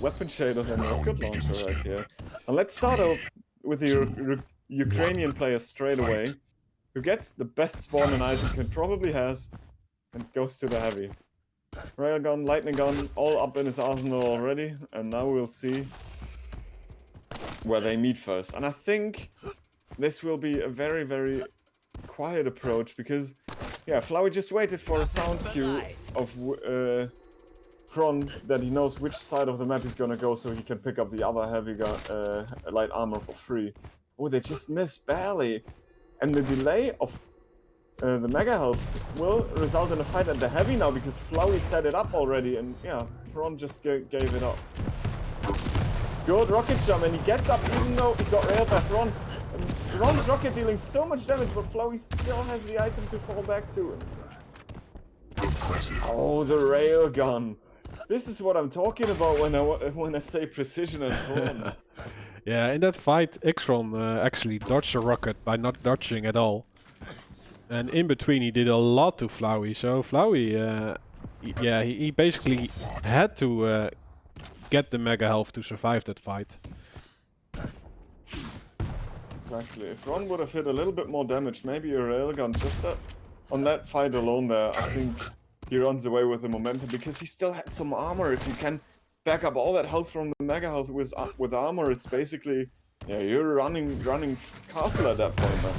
weapon shaders and rocket launcher right here. And let's start off with the Ukrainian player straight away, who gets the best spawn an Isaac probably has, and goes to the heavy. Railgun, lightning gun, all up in his arsenal already, and now we'll see where they meet first. And I think this will be a very, very quiet approach, because, yeah, Flowie just waited for a sound cue of Xron that he knows which side of the map he's gonna go, so he can pick up the other heavy gun, light armor for free. Oh, they just missed barely, and the delay of the mega health will result in a fight at the heavy now, because Flowie set it up already, and yeah, Xron just gave it up. Good rocket jump, and he gets up even though he got railed by Xron. And Xron's rocket dealing so much damage, but Flowie still has the item to fall back to. Oh, the railgun. This is what I'm talking about when I say precision and Xron. Yeah, in that fight, Xron actually dodged a rocket by not dodging at all. And in between he did a lot to Flowie, so Flowie, yeah, he basically had to get the mega health to survive that fight. Exactly. If Ron would have hit a little bit more damage, maybe a railgun, just on that fight alone there, I think he runs away with the momentum, because he still had some armor. If you can back up all that health from the mega health with armor, it's basically, yeah, you're running castle at that point, man.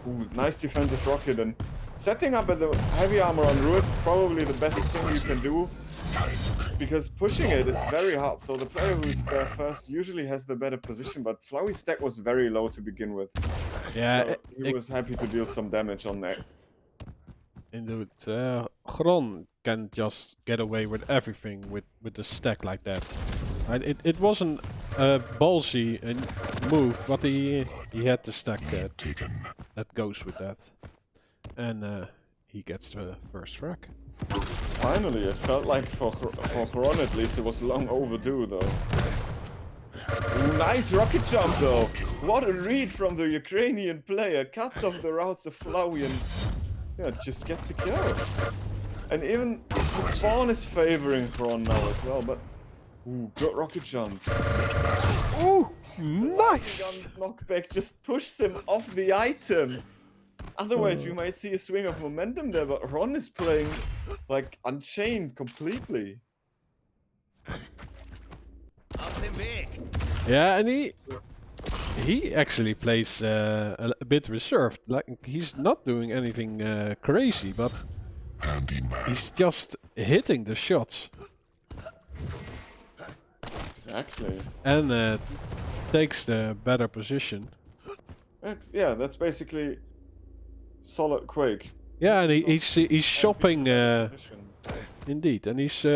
Ooh, nice defensive rocket, and setting up at the heavy armor on Ruiz is probably the best thing you can do, because pushing it is very hard. So the player who's there first usually has the better position, but Flowie's stack was very low to begin with. Yeah, so he was happy to deal some damage on that. Indeed, Xron can just get away with everything with the stack like that. Right? It wasn't a ballsy move, but he had the stack that goes with that, and he gets the first frag. Finally, it felt like for Xron at least it was long overdue though. Ooh, nice rocket jump though. What a read from the Ukrainian player. Cuts off the routes of Flowie and yeah, just gets a kill. And even the spawn is favoring Xron now as well, but ooh, good rocket jump. Ooh, nice! Knockback just pushes him off the item. Otherwise, we might see a swing of momentum there, but Xron is playing like unchained completely. Yeah, and he actually plays a bit reserved. Like, he's not doing anything crazy, but he's just hitting the shots. Exactly. And takes the better position. Yeah, that's basically solid Quake. Yeah, and he's shopping. Indeed, and he's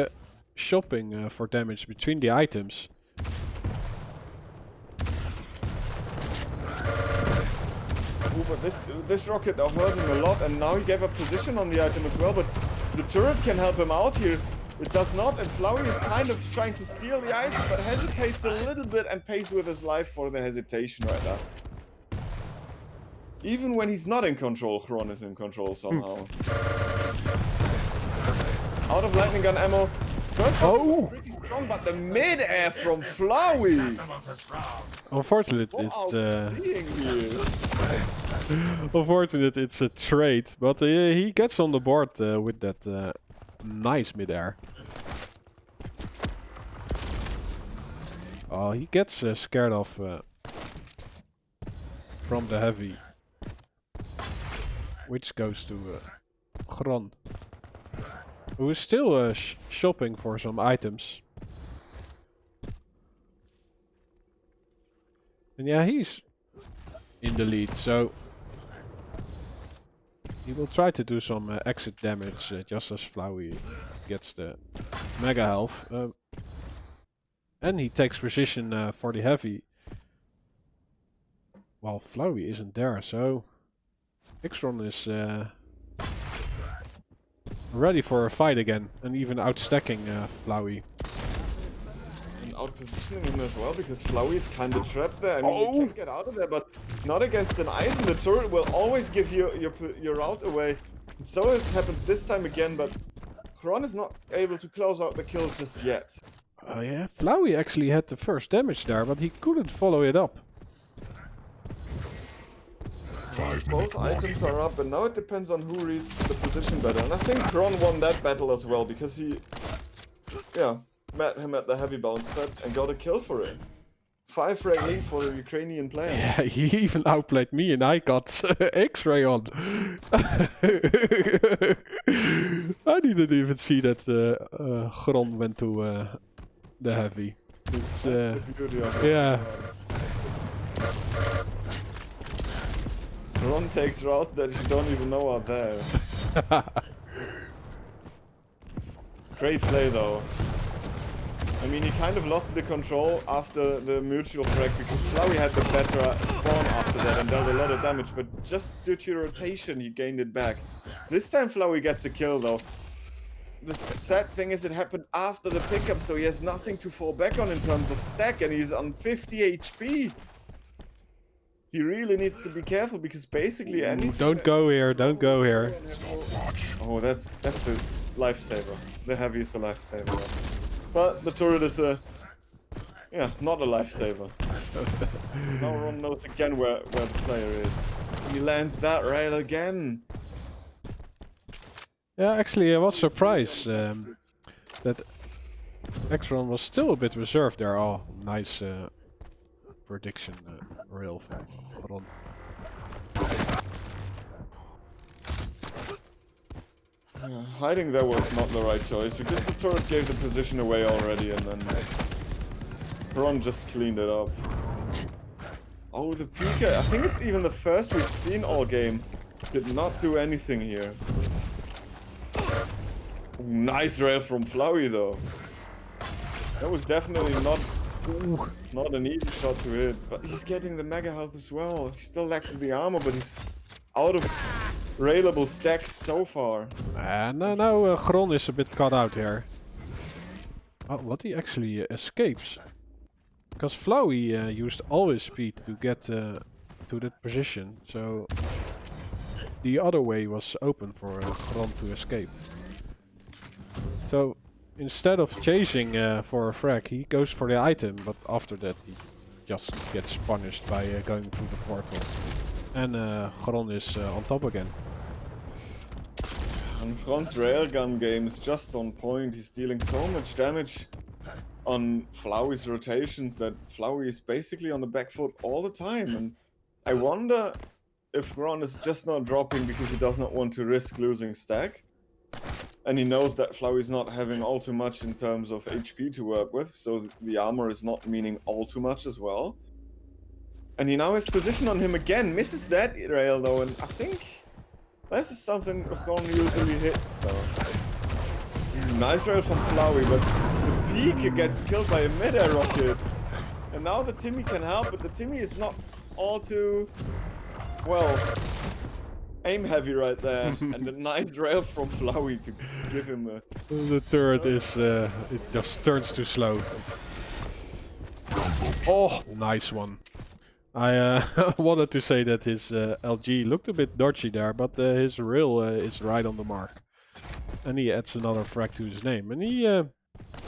shopping for damage between the items. Ooh, but this rocket hurt him a lot, and now he gave up position on the item as well. But the turret can help him out here. It does not, and Flowie is kind of trying to steal the item, but hesitates a little bit and pays with his life for the hesitation right now. Even when he's not in control, Xron is in control somehow. Out of lightning gun ammo. First one was pretty strong, but the mid-air from Flowie! Unfortunately, unfortunately, it's a trade, but he gets on the board with that nice mid-air. Oh, he gets scared off from the heavy, which goes to Xron, who is still shopping for some items. And yeah, he's in the lead, so he will try to do some exit damage just as Flowie gets the mega health. And he takes position for the heavy, while Flowie isn't there, so Xron is ready for a fight again, and even outstacking Flowie. And out-positioning him as well, because Flowie is kind of trapped there. I mean, you can get out of there, but not against an item. The turret will always give you your route away. And so it happens this time again, but Xron is not able to close out the kill just yet. Oh yeah, Flowey actually had the first damage there, but he couldn't follow it up. Both items are up, and now it depends on who reads the position better. And I think Xron won that battle as well, because he, met him at the heavy bounce pad and got a kill for it. 5 frag lead for the Ukrainian player. Yeah, he even outplayed me and I got X-ray on. I didn't even see that Xron went to the heavy. It's, That's the beauty of it. yeah. Xron takes routes that you don't even know are there. Great play though. I mean, he kind of lost the control after the mutual frag because Flowey had the better spawn after that and dealt a lot of damage, but just due to rotation he gained it back. This time Flowey gets a kill though. The sad thing is it happened after the pickup, so he has nothing to fall back on in terms of stack, and he's on 50 HP. He really needs to be careful because basically anything... Don't go here, don't go here. Oh, that's a lifesaver. The heavy is a lifesaver. But the turret is not a lifesaver. Now Ron knows again where the player is. He lands that rail again. Yeah, actually I was surprised that Xron was still a bit reserved there. Oh, nice prediction rail from Ron. Hiding there was not the right choice because the turret gave the position away already, and then Ron just cleaned it up. Oh, the PK. I think it's even the first we've seen all game. Did not do anything here. Ooh, nice rail from Flowey though. That was definitely not an easy shot to hit, but he's getting the mega health as well. He still lacks the armor, but he's out of railable stacks so far. Now Xron is a bit cut out here. Oh, what he actually escapes. Because Flowey used all his speed to get to that position, so the other way was open for Xron to escape. So instead of chasing for a frag, he goes for the item, but after that he just gets punished by going through the portal. And Xron is on top again. And Xron's railgun game is just on point. He's dealing so much damage on Flowey's rotations that Flowey is basically on the back foot all the time. And I wonder if Xron is just not dropping because he does not want to risk losing stack. And he knows that Flowey is not having all too much in terms of HP to work with, so the armor is not meaning all too much as well. And he now has position on him again, misses that rail though, and I think this is something Xron usually hits though. Nice rail from Flowey, but the peak gets killed by a mid-air rocket. And now the Timmy can help, but the Timmy is not all too, well, aim heavy right there. And a nice rail from Flowey to give him a... The turret is, it just turns too slow. Oh, nice one. I wanted to say that his LG looked a bit dodgy there, but his rail is right on the mark. And he adds another frag to his name. And he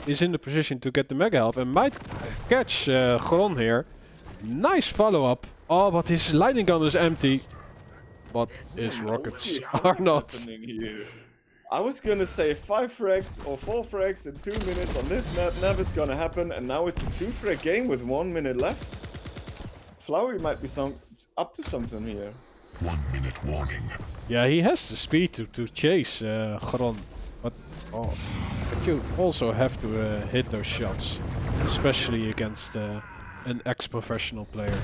is in the position to get the mega health and might catch Xron here. Nice follow-up. Oh, but his lightning gun is empty. But his rockets are not. Here. I was gonna say 5 frags or 4 frags in 2 minutes on this map. Never is gonna happen. And now it's a 2 frag game with 1 minute left. Flowey might be up to something here. 1 minute warning. Yeah, he has the speed to chase Xron, but you also have to hit those shots, especially against an ex-professional player.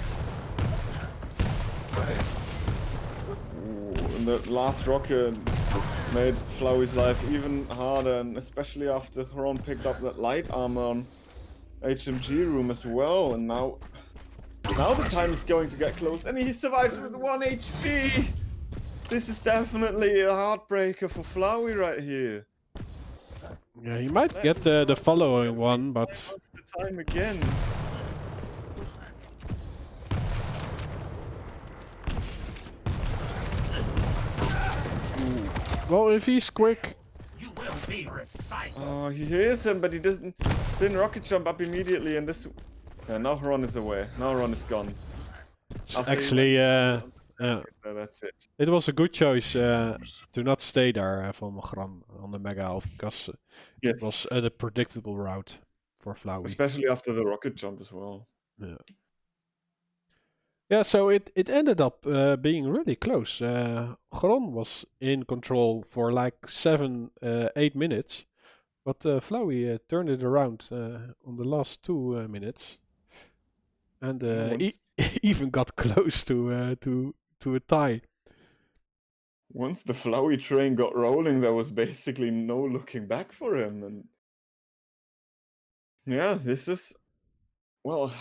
Ooh, and the last rocket made Flowey's life even harder, and especially after Xron picked up that light armor on HMG room as well, and now the time is going to get close, and he survives with 1 HP! This is definitely a heartbreaker for Flowey right here. Yeah, he might get the following one, but... The time again. Well, if he's quick... Oh, he hears him, but he doesn't... Didn't rocket jump up immediately, and this. Yeah, now Xron is away. Now Xron is gone. After he Actually, that's it. it was a good choice to not stay there from Xron on the Mega Half because it was Yes. a predictable route for Flowie. Especially after the rocket jump as well. Yeah. Yeah, so it ended up being really close. Xron was in control for like 7-8 minutes, but Flowie turned it around on the last 2 minutes, and even got close to a tie. Once the Flowie train got rolling, there was basically no looking back for him, and yeah, this is well,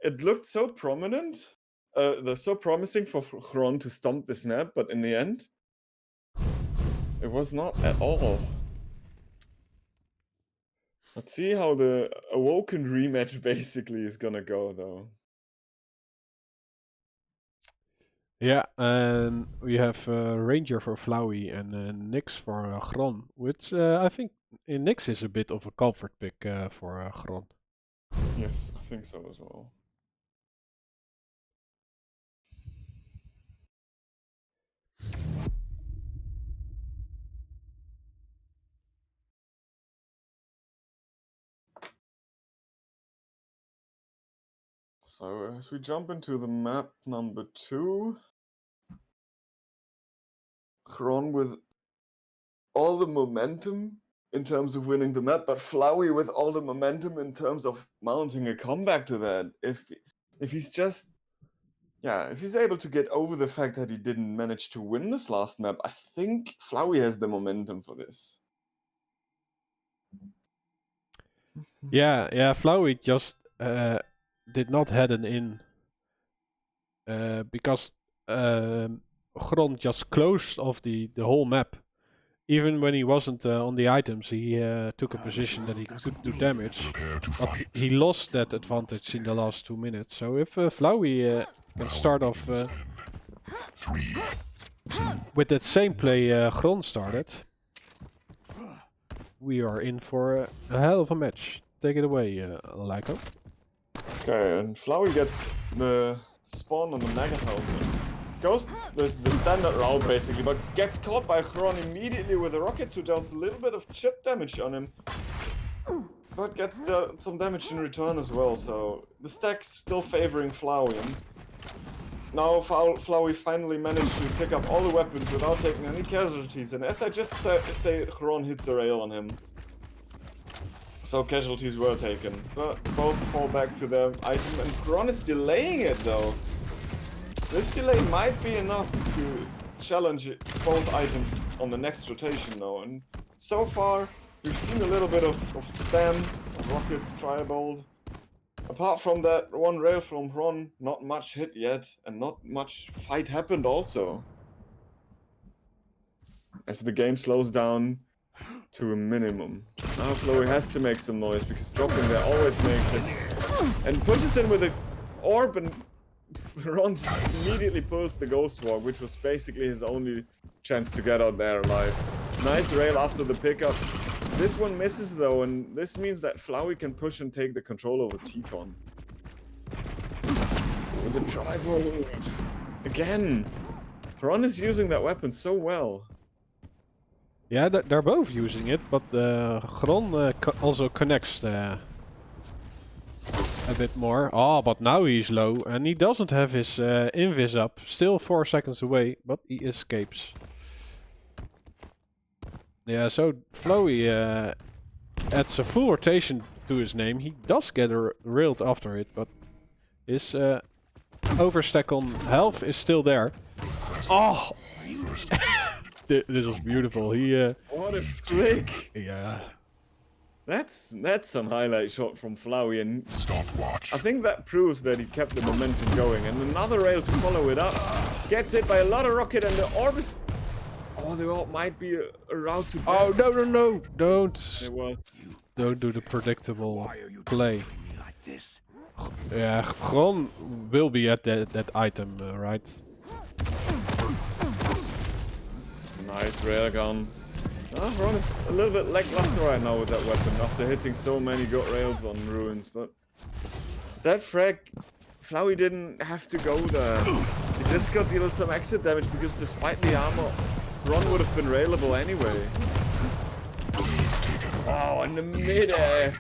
it looked so prominent. They're so promising for Xron to stomp this map, but in the end, it was not at all. Let's see how the Awoken rematch basically is gonna go, though. Yeah, and we have Ranger for Flowie and Nyx for Xron, which I think Nyx is a bit of a comfort pick for Xron. Yes, I think so as well. So as we jump into the map number 2, Xron with all the momentum in terms of winning the map, but Flowie with all the momentum in terms of mounting a comeback to that. If he's just if he's able to get over the fact that he didn't manage to win this last map, I think Flowie has the momentum for this. Yeah, Flowie just did not head an in because Xron just closed off the whole map. Even when he wasn't on the items, he took a position that he could do damage, but he lost that advantage in the last 2 minutes. So if Flowie can start off with that same play Xron started, we are in for a hell of a match. Take it away, Lyko. Okay, and Flowie gets the spawn on the Mega Helmet. Goes the standard route basically, but gets caught by Xron immediately with the rockets, who does a little bit of chip damage on him. But gets some damage in return as well, so the stack's still favoring Flowie. Now Flowie finally managed to pick up all the weapons without taking any casualties, and as I just say Xron hits a rail on him. So casualties were taken, but both fall back to their item, and Xron is delaying it though. This delay might be enough to challenge both items on the next rotation though, and so far we've seen a little bit of spam, of rockets, Tribolt. Apart from that one rail from Xron, not much hit yet, and not much fight happened also. As the game slows down to a minimum. Now Flowie has to make some noise, because dropping there always makes it. And pushes in with an orb, and Xron just immediately pulls the Ghost Walk, which was basically his only chance to get out there alive. Nice rail after the pickup. This one misses though, and this means that Flowie can push and take the control over T-Con. With a Tribolt. Again! Xron is using that weapon so well. Yeah, they're both using it, but Xron also connects a bit more. Oh, but now he's low, and he doesn't have his invis up. Still 4 seconds away, but he escapes. Yeah, so Flowie adds a full rotation to his name. He does get railed after it, but his overstack on health is still there. Oh! This was beautiful. He what a flick! Yeah. That's some highlight shot from Flowie, and Stopwatch. I think that proves that he kept the momentum going. And another rail to follow it up. Gets hit by a lot of rocket, and the orb is... Oh, the orb might be a route to death. Oh, no. Don't. It was. Don't do the predictable play. Yeah, Xron will be at that item, right? Nice railgun. Ron is a little bit lackluster right now with that weapon after hitting so many good rails on ruins, but that frag, Flowie didn't have to go there. He just got dealt some extra damage because despite the armor, Ron would have been railable anyway. Oh, in the midair!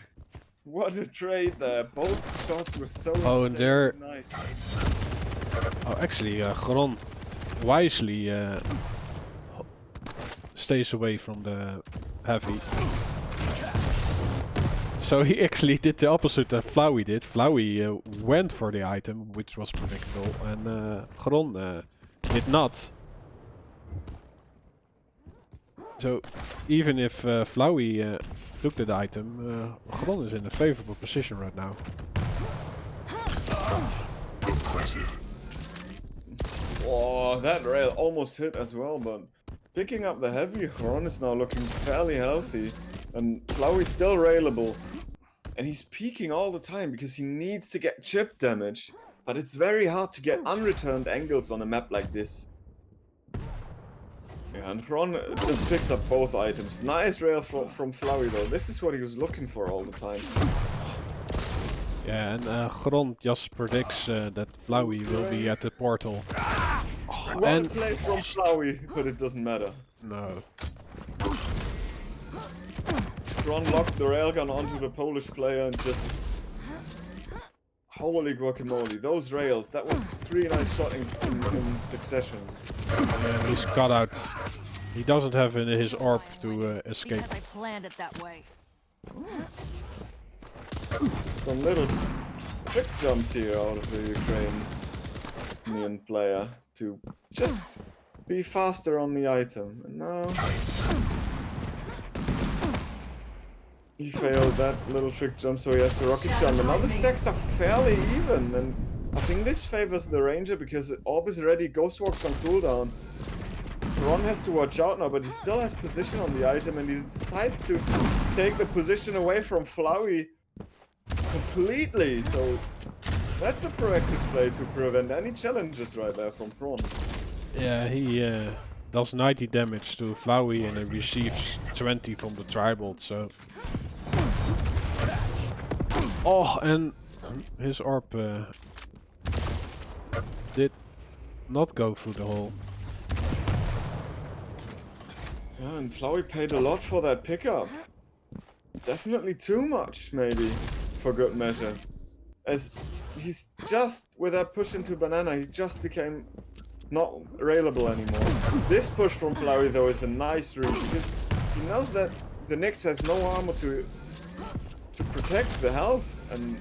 What a trade there. Both shots were so and there. nice. Oh, actually, Xron wisely stays away from the heavy. So he actually did the opposite that Flowie did. Flowie went for the item, which was predictable, and Xron did not. So even if Flowie took that item, Xron is in a favorable position right now. Impressive. Oh, that rail almost hit as well, but picking up the heavy, Xron is now looking fairly healthy, and Flowie's still railable. And he's peeking all the time because he needs to get chip damage, but it's very hard to get unreturned angles on a map like this. Yeah, and Xron just picks up both items. Nice rail from Flowie though. This is what he was looking for all the time. Yeah, and Xron just predicts that Flowie will be at the portal. Oh, Well and played from Flowie, but it doesn't matter. no. Xron locked the railgun onto the Polish player and just... Holy guacamole, those rails, that was 3 nice shots in succession. And he's cut out. He doesn't have his orb to escape. Because I planned it that way. Some little trick jumps here out of the Ukrainian player to just be faster on the item. And now he failed that little trick jump, so he has to rocket jump. And now the stacks are fairly even, and I think this favors the ranger because orb is ready, ghost walks on cooldown. Ron has to watch out now, but he still has position on the item, and he decides to take the position away from Flowie completely, so that's a proactive play to prevent any challenges right there from Prawn. Yeah, he does 90 damage to Flowie and he receives 20 from the tribal, so... Oh, and his orb did not go through the hole. Yeah, and Flowie paid a lot for that pickup. Definitely too much, maybe, for good measure. As he's just, with that push into banana, he just became not railable anymore. This push from Flowie, though, is a nice read, because he knows that the Nyx has no armor to protect the health, and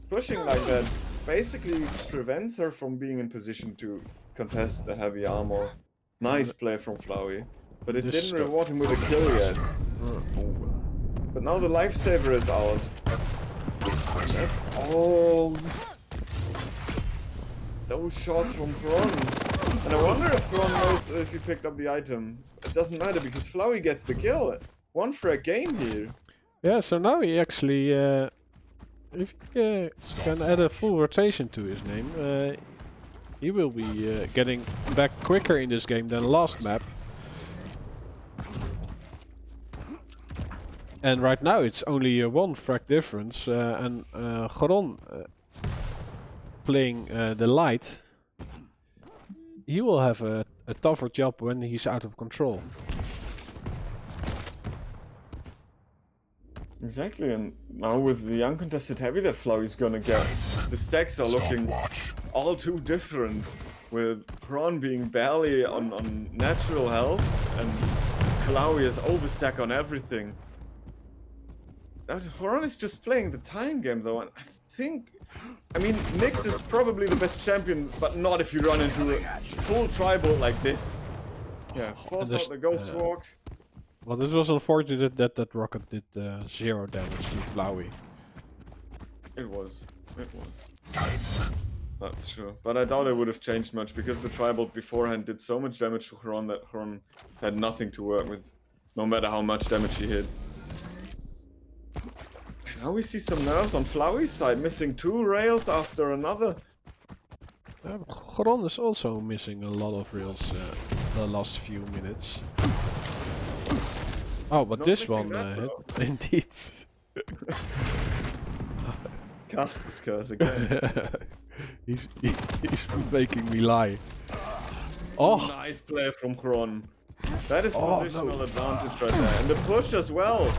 pushing like that basically prevents her from being in position to contest the heavy armor. Nice play from Flowie, but it didn't reward him with a kill yet. But now the lifesaver is out. Oh, those shots from Bron. And I wonder if Bron knows if he picked up the item. It doesn't matter because Flowie gets the kill. One for a game here. Yeah, so now he actually, if he can add a full rotation to his name, he will be getting back quicker in this game than last map. And right now it's only one frag difference, and Xron playing the light, he will have a tougher job when he's out of control. Exactly, and now with the uncontested heavy that Flowie's gonna get, the stacks are looking all too different, with Kron being barely on natural health, and Flowie is overstack on everything. Xron is just playing the time game though, and I mean, Nyx is probably the best champion, but not if you run into a full tribal like this. Yeah, force out the ghost walk. Well, it was unfortunate that that rocket did 0 damage to Flowie. It was. That's true. But I doubt it would have changed much, because the tribal beforehand did so much damage to Xron that Xron had nothing to work with, no matter how much damage he hit. Now we see some nerves on Flowie's side, missing 2 rails after another. Xron is also missing a lot of rails the last few minutes. Oh, but Not this missing one, that, though. indeed. Cast this curse again. he's making me lie. Oh, Nice play from Xron. That is Oh, positional no. advantage right there. And the push as well.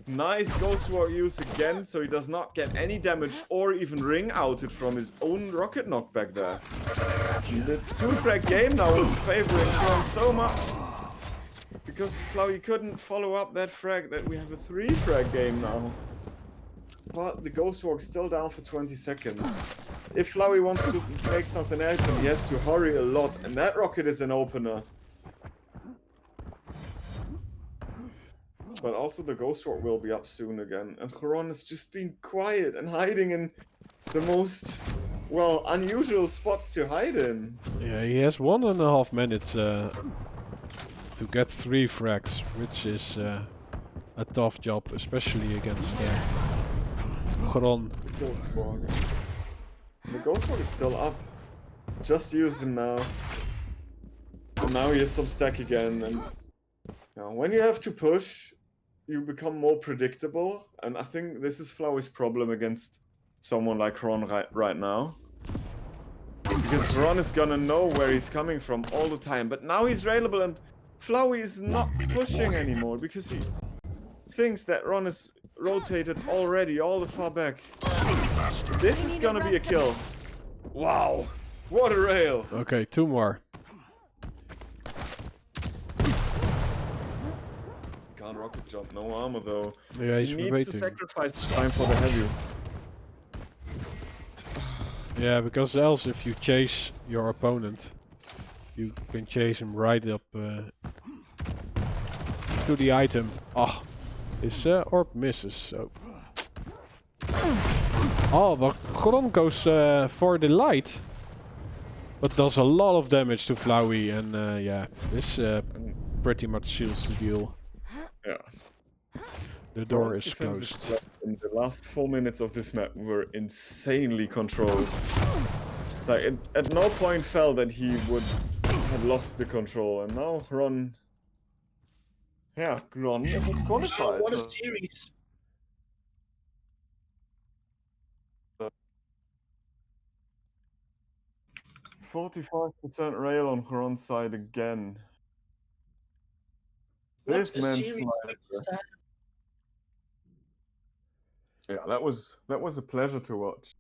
Nice Ghost War use again, so he does not get any damage or even ring outed from his own rocket knockback there. The 2-frag game now is favoring Xron so much. Because Flowie couldn't follow up that frag, that we have a 3-frag game now. But the Ghost Walk's still down for 20 seconds. If Flowie wants to make something happen, he has to hurry a lot, and that rocket is an opener. But also the Ghost Walk will be up soon again, and Xron has just been quiet and hiding in the most, well, unusual spots to hide in. yeah, he has 1.5 minutes to get 3 frags, which is a tough job, especially against Xron. The Ghost Walk. The Ghost Walk is still up. Just used him now. And now he has some stack again, and when you have to push, you become more predictable, and I think this is Flowie's problem against someone like Ron right now. Because Ron is gonna know where he's coming from all the time, but now he's railable and Flowie is not pushing anymore because he thinks that Ron is rotated already all the far back. This is gonna be a kill. Wow, what a rail! Okay, 2 more. Can't rocket jump, no armor though. Yeah, he's He needs waiting. to sacrifice time for the heavy. Yeah, because else if you chase your opponent, you can chase him right up to the item. Ah, his orb misses, so... Oh, but Xron goes for the light. But does a lot of damage to Flowie, and yeah, this pretty much seals the deal. Yeah. The door Ron's is defensive closed. play in the last 4 minutes of this map were insanely controlled. Like, it at no point felt that he would have lost the control, and now Ron... Yeah, Ron was qualified. What a So series. 45% rail on Ron's side again. This What a man's series. sniper. Yeah, that was a pleasure to watch.